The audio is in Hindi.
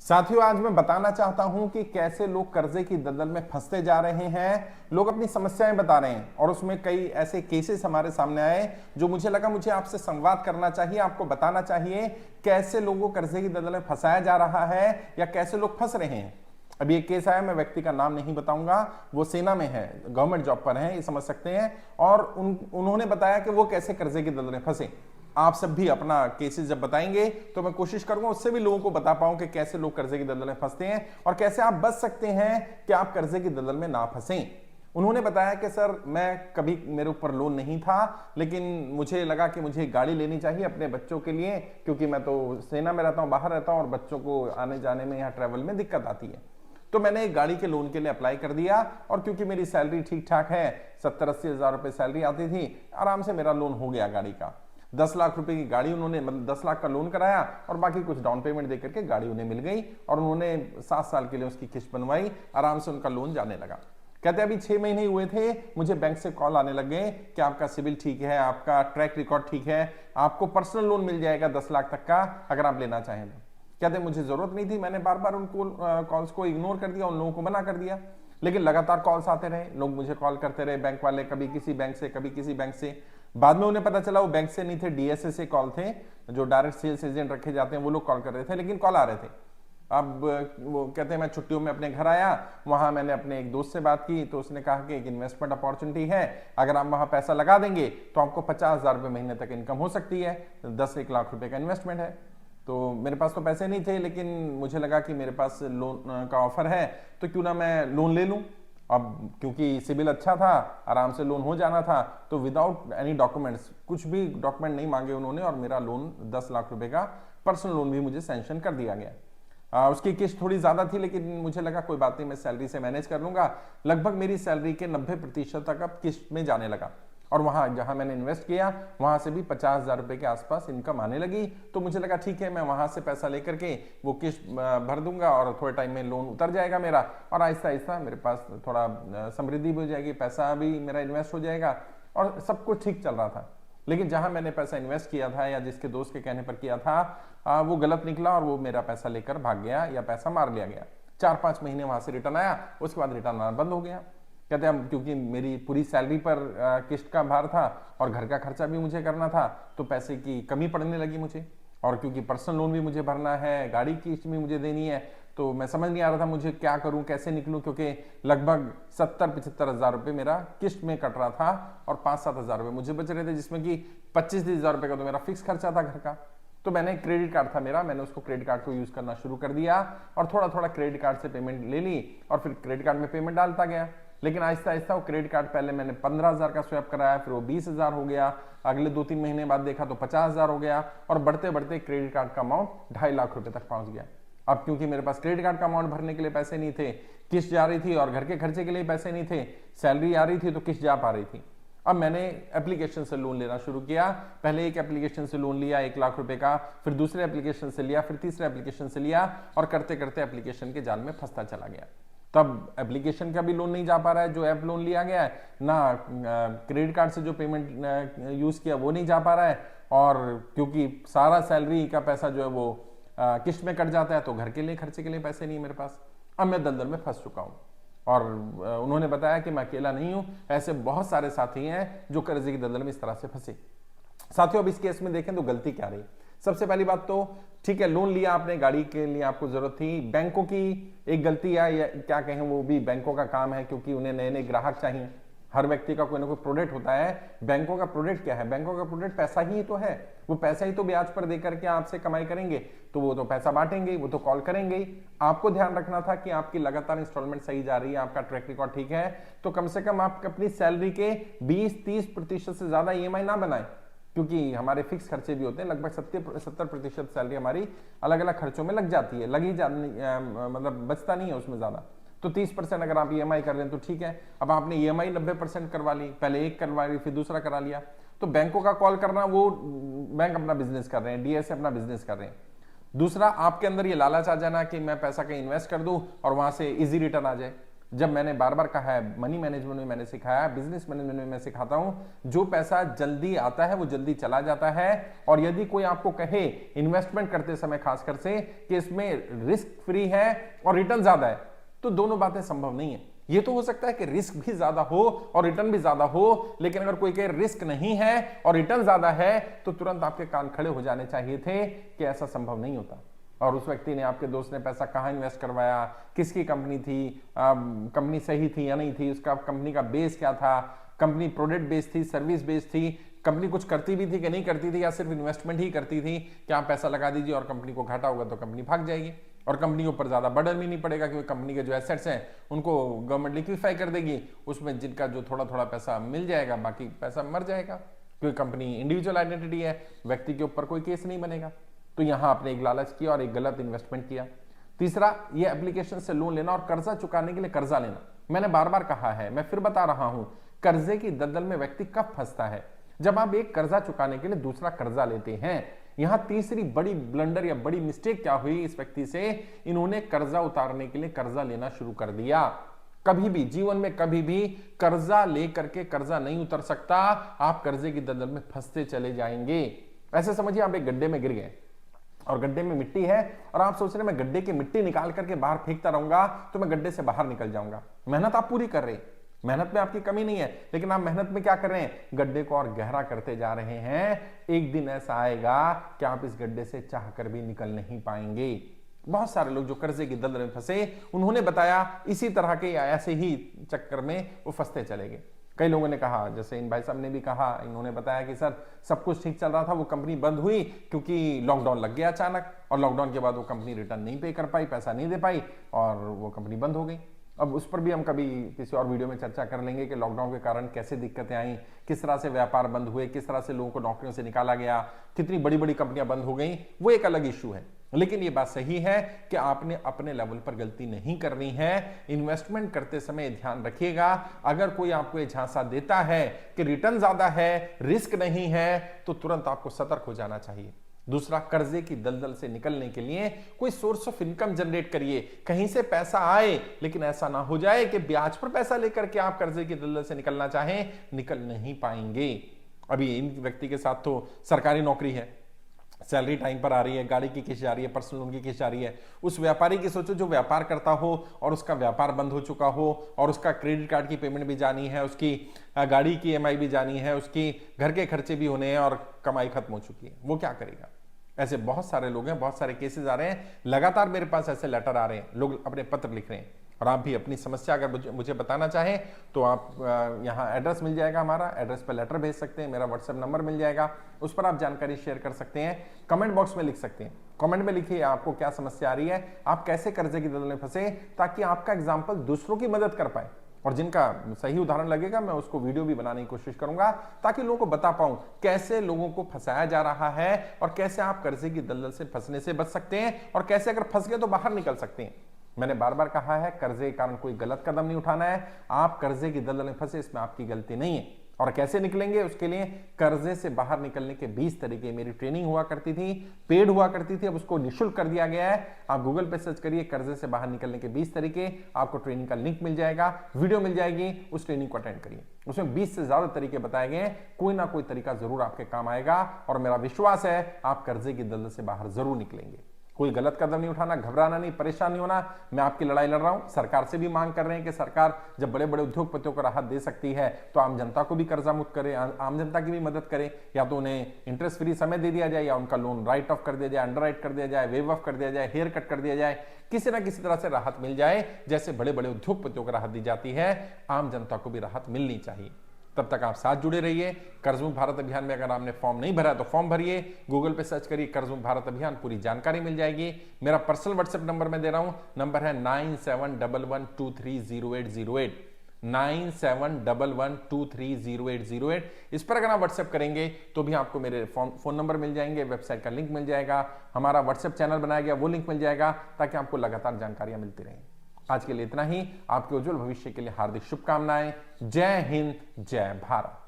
साथियों, आज मैं बताना चाहता हूं कि कैसे लोग कर्जे की दलदल में फंसते जा रहे हैं। लोग अपनी समस्याएं बता रहे हैं और उसमें कई ऐसे केसेस हमारे सामने आए जो मुझे लगा मुझे आपसे संवाद करना चाहिए, आपको बताना चाहिए कैसे लोगों को कर्जे की दलदल में फंसाया जा रहा है या कैसे लोग फंस रहे हैं। अभी एक केस आया, मैं व्यक्ति का नाम नहीं बताऊंगा, वो सेना में है, गवर्नमेंट जॉब पर है, ये समझ सकते हैं। और उन्होंने बताया कि वो कैसे कर्जे की दलदल में फंसे। आप सब भी अपना केसेस जब बताएंगे तो मैं कोशिश करूंगा उससे भी लोगों को बता पाऊं कि कैसे लोग कर्जे की दलदल में फंसते हैं और कैसे आप बच सकते हैं कि आप कर्जे की दलदल में ना फंसें। उन्होंने बताया कि सर, मैं कभी मेरे ऊपर लोन नहीं था, लेकिन मुझे लगा कि मुझे गाड़ी लेनी चाहिए अपने बच्चों के लिए, क्योंकि मैं तो सेना में रहता हूं, बाहर रहता हूं और बच्चों को आने जाने में, यहाँ ट्रैवल में दिक्कत आती है। तो मैंने एक गाड़ी के लोन के लिए अप्लाई कर दिया और क्योंकि मेरी सैलरी ठीक ठाक है, 70-80 हज़ार रुपए सैलरी आती थी, आराम से मेरा लोन हो गया गाड़ी का। 10 लाख रुपए की गाड़ी उन्होंने, मतलब 10 लाख का लोन कराया और बाकी कुछ डाउन पेमेंट देकर के गाड़ी उन्हें मिल गई और उन्होंने 7 साल के लिए उसकी किस्त बनवाई। आराम से उनका लोन जाने लगा। कहते अभी 6 महीने हुए थे, मुझे बैंक से कॉल आने लग गए कि आपका सिविल ठीक है, आपका ट्रैक रिकॉर्ड ठीक है, आपको पर्सनल लोन मिल जाएगा 10 लाख तक का, अगर आप लेना चाहें तो। कहते मुझे जरूरत नहीं थी, मैंने बार बार उनको कॉल्स को इग्नोर कर दिया, उन लोगों को मना कर दिया, लेकिन लगातार कॉल्स आते रहे, लोग मुझे कॉल करते रहे, बैंक वाले, कभी किसी बैंक से कभी किसी बैंक से। बाद में उन्हें पता चला वो बैंक से नहीं थे, डीएसए से कॉल थे, जो डायरेक्ट सेल्स एजेंट रखे जाते हैं, वो लोग कॉल कर रहे थे, लेकिन कॉल आ रहे थे। अब वो कहते हैं मैं छुट्टियों में अपने घर आया, वहां मैंने अपने एक दोस्त से बात की तो उसने कहा कि एक इन्वेस्टमेंट अपॉर्चुनिटी है, अगर आप वहां पैसा लगा देंगे तो आपको 50,000 रुपये महीने तक इनकम हो सकती है, 10-1 लाख रुपए का इन्वेस्टमेंट है। तो मेरे पास तो पैसे नहीं थे, लेकिन मुझे लगा कि मेरे पास लोन का ऑफर है तो क्यों ना मैं लोन ले लूं। अब क्योंकि सिबिल अच्छा था, आराम से लोन हो जाना था, तो विदाउट एनी डॉक्यूमेंट्स, कुछ भी डॉक्यूमेंट नहीं मांगे उन्होंने और मेरा लोन 10 लाख रुपए का पर्सनल लोन भी मुझे सैंक्शन कर दिया गया। उसकी किस्त थोड़ी ज्यादा थी, लेकिन मुझे लगा कोई बात नहीं, मैं सैलरी से मैनेज कर लूंगा। लगभग मेरी सैलरी के 90% तक अब किस्त में जाने लगा और वहां जहां मैंने इन्वेस्ट किया वहां से भी 50,000 रुपए के आसपास इनकम आने लगी। तो मुझे लगा ठीक है, मैं वहां से पैसा लेकर के वो किस्त भर दूंगा और थोड़े टाइम में लोन उतर जाएगा मेरा और आहिस्ता आहिस्ता मेरे पास थोड़ा समृद्धि भी हो जाएगी, पैसा भी मेरा इन्वेस्ट हो जाएगा और सब कुछ ठीक चल रहा था। लेकिन जहां मैंने पैसा इन्वेस्ट किया था या जिसके दोस्त के कहने पर किया था, वो गलत निकला और वो मेरा पैसा लेकर भाग गया या पैसा मार लिया गया। 4-5 महीने वहां से रिटर्न आया, उसके बाद रिटर्न आना बंद हो गया। कहते हैं क्योंकि मेरी पूरी सैलरी पर किस्त का भार था और घर का खर्चा भी मुझे करना था, तो पैसे की कमी पड़ने लगी मुझे, और क्योंकि पर्सनल लोन भी मुझे भरना है, गाड़ी की किस्त भी मुझे देनी है, तो मैं समझ नहीं आ रहा था मुझे क्या करूं, कैसे निकलूं, क्योंकि लगभग 70-75 हज़ार रुपये मेरा किस्त में कट रहा था और 5-7 हज़ार रुपये मुझे बच रहे थे, जिसमें कि 25-30 हज़ार रुपये का तो मेरा फिक्स खर्चा था घर का। तो मैंने क्रेडिट कार्ड था मेरा, मैंने उसको क्रेडिट कार्ड को यूज करना शुरू कर दिया और थोड़ा थोड़ा क्रेडिट कार्ड से पेमेंट ले ली और फिर क्रेडिट कार्ड में पेमेंट डालता गया। लेकिन आहिस्ता आहिस्ता वो क्रेडिट कार्ड, पहले मैंने 15,000 का स्वैप कराया, फिर वो 20,000 हो गया, अगले 2-3 महीने बाद देखा तो 50,000 हो गया और बढ़ते बढ़ते क्रेडिट कार्ड का अमाउंट 2.5 लाख रुपए तक पहुंच गया। अब क्योंकि मेरे पास क्रेडिट कार्ड का अमाउंट भरने के लिए पैसे नहीं थे, किस्त जा रही थी और घर के खर्चे के लिए पैसे नहीं थे, सैलरी आ रही थी तो किस्त जा पा रही थी। अब मैंने एप्लीकेशन से लोन लेना शुरू किया। पहले एक एप्लीकेशन से लोन लिया 1 लाख रुपए का, फिर दूसरे एप्लीकेशन से लिया, फिर तीसरे एप्लीकेशन से लिया और करते करते एप्लीकेशन के जाल में फंसता चला गया। तब एप्लीकेशन का भी लोन नहीं जा पा रहा है जो ऐप लोन लिया गया है, ना क्रेडिट कार्ड से जो पेमेंट यूज किया वो नहीं जा पा रहा है, और क्योंकि सारा सैलरी का पैसा जो है वो किस्त में कट जाता है, तो घर के लिए खर्चे के लिए पैसे नहीं मेरे पास। अब मैं दलदल में फंस चुका हूं। और उन्होंने बताया कि मैं अकेला नहीं हूं, ऐसे बहुत सारे साथी हैं जो कर्जे की दलदल में इस तरह से फंसे। साथियों, अब इस केस में देखें तो गलती क्या रही। सबसे पहली बात तो ठीक है, लोन लिया आपने, गाड़ी के लिए आपको जरूरत थी, बैंकों की एक गलती है या क्या कहें, वो भी बैंकों का काम है, क्योंकि उन्हें नए नए ग्राहक चाहिए। हर व्यक्ति का कोई ना कोई प्रोडक्ट होता है। बैंकों का प्रोडक्ट क्या है? बैंकों का प्रोडक्ट पैसा ही तो है, वो पैसा ही तो ब्याज पर देकर के आपसे कमाई करेंगे, तो वो तो पैसा बांटेंगे, वो तो कॉल करेंगे ही। आपको ध्यान रखना था कि आपकी लगातार इंस्टॉलमेंट सही जा रही है, आपका ट्रैक रिकॉर्ड ठीक है, तो कम से कम आप अपनी सैलरी के 20-30% से ज्यादा ईएमआई ना बनाए, क्योंकि हमारे फिक्स खर्चे भी होते हैं। लगभग 70% सैलरी हमारी अलग अलग खर्चों में लग जाती है, लगी मतलब बचता नहीं है उसमें ज्यादा। तो 30% अगर आप ईएमआई कर रहे हैं तो ठीक है। अब आपने ईएमआई 90% करवा ली, पहले एक करवा ली फिर दूसरा करा लिया, तो बैंकों का कॉल करना, वो बैंक अपना बिजनेस कर रहे हैं, डीएसए अपना बिजनेस कर रहे हैं। दूसरा, आपके अंदर ये लालच आ जाना कि मैं पैसा कहीं इन्वेस्ट कर दूं और वहां से इजी रिटर्न आ जाए। जब मैंने बार बार कहा है, मनी मैनेजमेंट में मैंने सिखाया, बिजनेस मैनेजमेंट में मैं सिखाता हूं, जो पैसा जल्दी आता है वो जल्दी चला जाता है। और यदि कोई आपको कहे इन्वेस्टमेंट करते समय खासकर से कि इसमें रिस्क फ्री है और रिटर्न ज्यादा है, तो दोनों बातें संभव नहीं है। ये तो हो सकता है कि रिस्क भी ज्यादा हो और रिटर्न भी ज्यादा हो, लेकिन अगर कोई कहे रिस्क नहीं है और रिटर्न ज्यादा है, तो तुरंत आपके कान खड़े हो जाने चाहिए थे कि ऐसा संभव नहीं होता। और उस व्यक्ति ने, आपके दोस्त ने पैसा कहां इन्वेस्ट करवाया, किसकी कंपनी थी, कंपनी सही थी या नहीं थी, उसका कंपनी का बेस क्या था, कंपनी प्रोडक्ट बेस्ड थी, सर्विस बेस्ड थी, कंपनी कुछ करती भी थी कि नहीं करती थी, या सिर्फ इन्वेस्टमेंट ही करती थी कि आप पैसा लगा दीजिए और कंपनी को घाटा होगा तो कंपनी भाग जाएगी और कंपनी के ऊपर ज्यादा बर्डन भी नहीं पड़ेगा, क्योंकि कंपनी के जो एसेट्स हैं उनको गवर्नमेंट लिक्विफाई कर देगी, उसमें जिनका जो थोड़ा थोड़ा पैसा मिल जाएगा, बाकी पैसा मर जाएगा, क्योंकि कंपनी इंडिविजुअल आइडेंटिटी है, व्यक्ति के ऊपर कोई केस नहीं बनेगा। तो यहां आपने एक लालच किया और एक गलत इन्वेस्टमेंट किया। तीसरा, ये एप्लीकेशन से लोन लेना और कर्जा चुकाने के लिए कर्जा लेना। मैंने बार बार कहा है, मैं फिर बता रहा हूं, कर्जे की दलदल में व्यक्ति कब फंसता है? जब आप एक कर्जा चुकाने के लिए दूसरा कर्जा लेते हैं। यहां तीसरी बड़ी ब्लंडर या बड़ी मिस्टेक क्या हुई इस व्यक्ति से, इन्होंने कर्जा उतारने के लिए कर्जा लेना शुरू कर दिया। कभी भी जीवन में कभी भी कर्जा लेकर के कर्जा नहीं उतर सकता, आप कर्जे की दलदल में फंसते चले जाएंगे। ऐसे समझिए आप एक गड्ढे में गिर गए और गड्ढे में मिट्टी है और आप सोच रहे हैं मैं गड्ढे की मिट्टी निकाल करके बाहर फेंकता रहूंगा तो मैं गड्ढे से बाहर निकल जाऊंगा। मेहनत आप पूरी कर रहे हैं, मेहनत में आपकी कमी नहीं है, लेकिन आप मेहनत में क्या कर रहे हैं, गड्ढे को और गहरा करते जा रहे हैं। एक दिन ऐसा आएगा कि आप इस गड्ढे से चाहकर भी निकल नहीं पाएंगे। बहुत सारे लोग जो कर्जे की दलदल में फंसे, उन्होंने बताया इसी तरह के ऐसे ही चक्कर में वो फंसते चले गए। कई लोगों ने कहा, जैसे इन भाई साहब ने भी कहा, इन्होंने बताया कि सर सब कुछ ठीक चल रहा था, वो कंपनी बंद हुई क्योंकि लॉकडाउन लग गया अचानक, और लॉकडाउन के बाद वो कंपनी रिटर्न नहीं पे कर पाई, पैसा नहीं दे पाई और वो कंपनी बंद हो गई। अब उस पर भी हम कभी किसी और वीडियो में चर्चा कर लेंगे कि लॉकडाउन के कारण कैसे दिक्कतें आई, किस तरह से व्यापार बंद हुए, किस तरह से लोगों को नौकरियों से निकाला गया, कितनी बड़ी बड़ी कंपनियां बंद हो गई, वो एक अलग इश्यू है। लेकिन ये बात सही है कि आपने अपने लेवल पर गलती नहीं करनी है। इन्वेस्टमेंट करते समय ध्यान रखिएगा, अगर कोई आपको ये झांसा देता है कि रिटर्न ज्यादा है, रिस्क नहीं है, तो तुरंत आपको सतर्क हो जाना चाहिए। दूसरा, कर्जे की दलदल से निकलने के लिए कोई सोर्स ऑफ इनकम जनरेट करिए, कहीं से पैसा आए, लेकिन ऐसा ना हो जाए कि ब्याज पर पैसा लेकर के आप कर्जे की दलदल से निकलना चाहें, निकल नहीं पाएंगे। अभी इन व्यक्ति के साथ तो सरकारी नौकरी है, सैलरी टाइम पर आ रही है, गाड़ी की किस्त जा रही है, पर्सनल लोन की किस्त जा रही है। उस व्यापारी की सोचो जो व्यापार करता हो और उसका व्यापार बंद हो चुका हो और उसका क्रेडिट कार्ड की पेमेंट भी जानी है, उसकी गाड़ी की EMI भी जानी है, उसकी घर के खर्चे भी होने हैं और कमाई खत्म हो चुकी है, वो क्या करेगा? ऐसे बहुत सारे लोग हैं, बहुत सारे केसेस आ रहे हैं, लगातार मेरे पास ऐसे लेटर आ रहे हैं, लोग अपने पत्र लिख रहे हैं। और आप भी अपनी समस्या अगर मुझे बताना चाहें तो आप यहाँ एड्रेस मिल जाएगा, हमारा एड्रेस पर लेटर भेज सकते हैं, मेरा व्हाट्सएप नंबर मिल जाएगा, उस पर आप जानकारी शेयर कर सकते हैं, कमेंट बॉक्स में लिख सकते हैं। कमेंट में लिखिए आपको क्या समस्या आ रही है, आप कैसे कर्जे की दलदल में फंसे, ताकि आपका एग्जाम्पल दूसरों की मदद कर पाए। और जिनका सही उदाहरण लगेगा मैं उसको वीडियो भी बनाने की कोशिश करूंगा, ताकि लोगों को बता पाऊं कैसे लोगों को फंसाया जा रहा है और कैसे आप कर्जे की दलदल से फंसने से बच सकते हैं, और कैसे अगर फंस गए तो बाहर निकल सकते हैं। मैंने बार बार कहा है, कर्जे के कारण कोई गलत कदम नहीं उठाना है। आप कर्जे की दलदल में फंसे, इसमें आपकी गलती नहीं है। और कैसे निकलेंगे, उसके लिए कर्जे से बाहर निकलने के 20 तरीके, मेरी ट्रेनिंग हुआ करती थी, पेड हुआ करती थी, अब उसको निःशुल्क कर दिया गया है। आप गूगल पे सर्च करिए कर्जे से बाहर निकलने के 20 तरीके, आपको ट्रेनिंग का लिंक मिल जाएगा, वीडियो मिल जाएगी, उस ट्रेनिंग को अटेंड करिए। उसमें 20 से ज्यादा तरीके बताए गए हैं, कोई ना कोई तरीका जरूर आपके काम आएगा, और मेरा विश्वास है आप कर्जे की दलदल से बाहर जरूर निकलेंगे। कोई गलत कदम नहीं उठाना, घबराना नहीं, परेशान नहीं होना। मैं आपकी लड़ाई लड़ रहा हूं, सरकार से भी मांग कर रहे हैं कि सरकार जब बड़े बड़े उद्योगपतियों को राहत दे सकती है तो आम जनता को भी कर्जा मुक्त करे, आम जनता की भी मदद करे। या तो उन्हें इंटरेस्ट फ्री समय दे दिया जाए, या उनका लोन राइट ऑफ कर दिया जाए, अंडर राइट कर दिया जाए, वेव ऑफ कर दिया जाए, हेयर कट कर दिया जाए, किसी ना किसी तरह से राहत मिल जाए। जैसे बड़े बड़े उद्योगपतियों को राहत दी जाती है, आम जनता को भी राहत मिलनी चाहिए। तब तक आप साथ जुड़े रहिए। कर्ज मुक्त भारत अभियान में अगर आपने फॉर्म नहीं भरा तो फॉर्म भरिए, गूगल पे सर्च करिए कर्ज मुक्त भारत अभियान, पूरी जानकारी मिल जाएगी। मेरा पर्सनल व्हाट्सएप नंबर मैं दे रहा हूं, नंबर है 9711230808, 9711230808। इस पर अगर आप व्हाट्सएप करेंगे तो भी आपको मेरे फोन नंबर मिल जाएंगे, वेबसाइट का लिंक मिल जाएगा, हमारा व्हाट्सएप चैनल बनाया गया वो लिंक मिल जाएगा, ताकि आपको लगातार जानकारियां मिलती रहें। आज के लिए इतना ही। आपके उज्जवल भविष्य के लिए हार्दिक शुभकामनाएं। जय हिंद, जय भारत।